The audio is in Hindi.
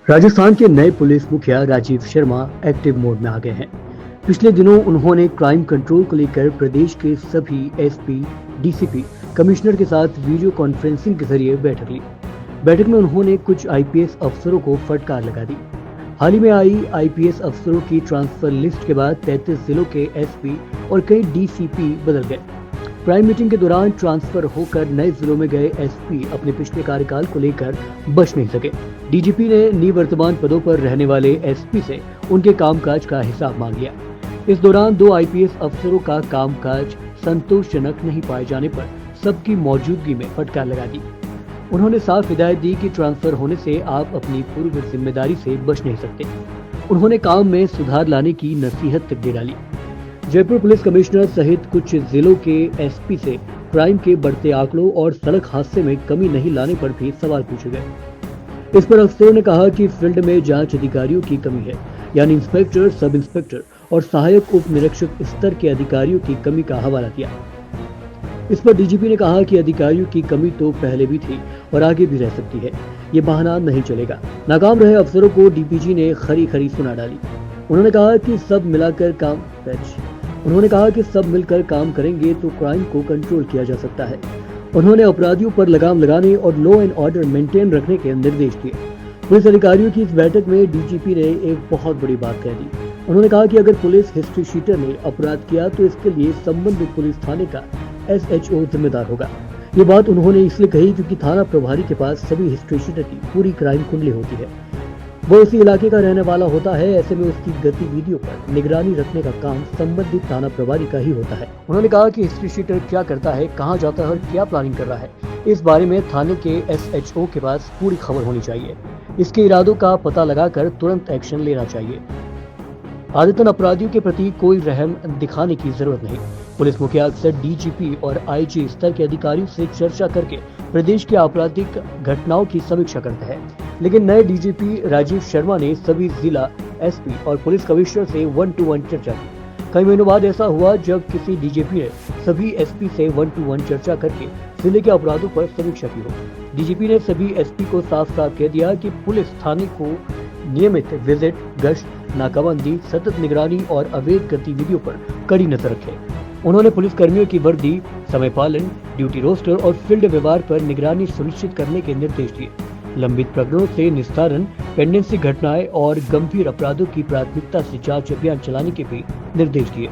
राजस्थान के नए पुलिस मुखिया राजीव शर्मा एक्टिव मोड में आ गए हैं। पिछले दिनों उन्होंने क्राइम कंट्रोल को लेकर प्रदेश के सभी एसपी, डीसीपी, कमिश्नर के साथ वीडियो कॉन्फ्रेंसिंग के जरिए बैठक ली। बैठक में उन्होंने कुछ आईपीएस अफसरों को फटकार लगा दी। हाल ही में आई आईपीएस अफसरों की ट्रांसफर लिस्ट के बाद 33 जिलों के एसपी और कई डीसीपी बदल गए। प्राइम मीटिंग के दौरान ट्रांसफर होकर नए जिलों में गए एसपी अपने पिछले कार्यकाल को लेकर बच नहीं सके। डीजीपी ने निवर्तमान पदों पर रहने वाले एसपी से उनके कामकाज का हिसाब मांग लिया। इस दौरान 2 आईपीएस अफसरों का कामकाज संतोषजनक नहीं पाए जाने पर सबकी मौजूदगी में फटकार लगा दी। उन्होंने साफ हिदायत दी कि ट्रांसफर होने से आप अपनी पूर्व जिम्मेदारी से बच नहीं सकते। उन्होंने काम में सुधार लाने की नसीहत दे डाली। जयपुर पुलिस कमिश्नर सहित कुछ जिलों के एसपी से क्राइम के बढ़ते आंकड़ों और सड़क हादसे में कमी नहीं लाने पर भी सवाल पूछे गए। इस पर अफसरों ने कहा कि फील्ड में जांच अधिकारियों की कमी है, यानी इंस्पेक्टर, सब इंस्पेक्टर और सहायक उप निरीक्षक स्तर के अधिकारियों की कमी का हवाला दिया। इस पर डीजीपी ने कहा कि अधिकारियों की कमी तो पहले भी थी और आगे भी रह सकती है, ये बहाना नहीं चलेगा। नाकाम रहे अफसरों को डीपीजी ने खरी खरी सुना डाली। उन्होंने कहा कि सब मिलकर काम करेंगे तो क्राइम को कंट्रोल किया जा सकता है। उन्होंने अपराधियों पर लगाम लगाने और लॉ एंड ऑर्डर मेंटेन रखने के निर्देश दिए। पुलिस अधिकारियों की इस बैठक में डीजीपी ने एक बहुत बड़ी बात कह दी। उन्होंने कहा कि अगर पुलिस हिस्ट्री शीटर ने अपराध किया तो इसके लिए संबंधित पुलिस थाने का एसएचओ जिम्मेदार होगा। ये बात उन्होंने इसलिए कही क्योंकि थाना प्रभारी के पास सभी हिस्ट्री शीटर की पूरी क्राइम कुंडली होती है। वो उसी इलाके का रहने वाला होता है, ऐसे में उसकी गतिविधियों पर निगरानी रखने का काम संबंधित थाना प्रभारी का ही होता है। उन्होंने कहा कि हिस्ट्री शीटर क्या करता है, कहां जाता है और क्या प्लानिंग कर रहा है, इस बारे में थाने के एसएचओ के पास पूरी खबर होनी चाहिए। इसके इरादों का पता लगाकर तुरंत एक्शन लेना चाहिए। आदतन अपराधियों के प्रति कोई रहम दिखाने की जरूरत नहीं। पुलिस मुखिया अक्सर डीजीपी और आईजी स्तर के अधिकारियों से चर्चा करके प्रदेश की आपराधिक घटनाओं की समीक्षा करते हैं, लेकिन नए डीजीपी राजीव शर्मा ने सभी जिला एसपी और पुलिस कमिश्नर से 1-to-1 चर्चा की। कई महीनों बाद ऐसा हुआ जब किसी डीजीपी ने सभी एसपी से 1-to-1 चर्चा करके जिले के अपराधों पर समीक्षा की हो। डीजीपी ने सभी एसपी को साफ साफ कह दिया कि पुलिस थाने को नियमित विजिट, गश्त, नाकाबंदी, सतत निगरानी और अवैध गतिविधियों पर कड़ी नजर रखे। उन्होंने पुलिस कर्मियों की वर्दी, समय पालन, ड्यूटी रोस्टर और फील्ड व्यवहार पर निगरानी सुनिश्चित करने के निर्देश दिए। लंबित प्रकरणों से निस्तारण, पेंडेंसी घटनाएं और गंभीर अपराधों की प्राथमिकता से जांच अभियान चलाने के भी निर्देश दिए।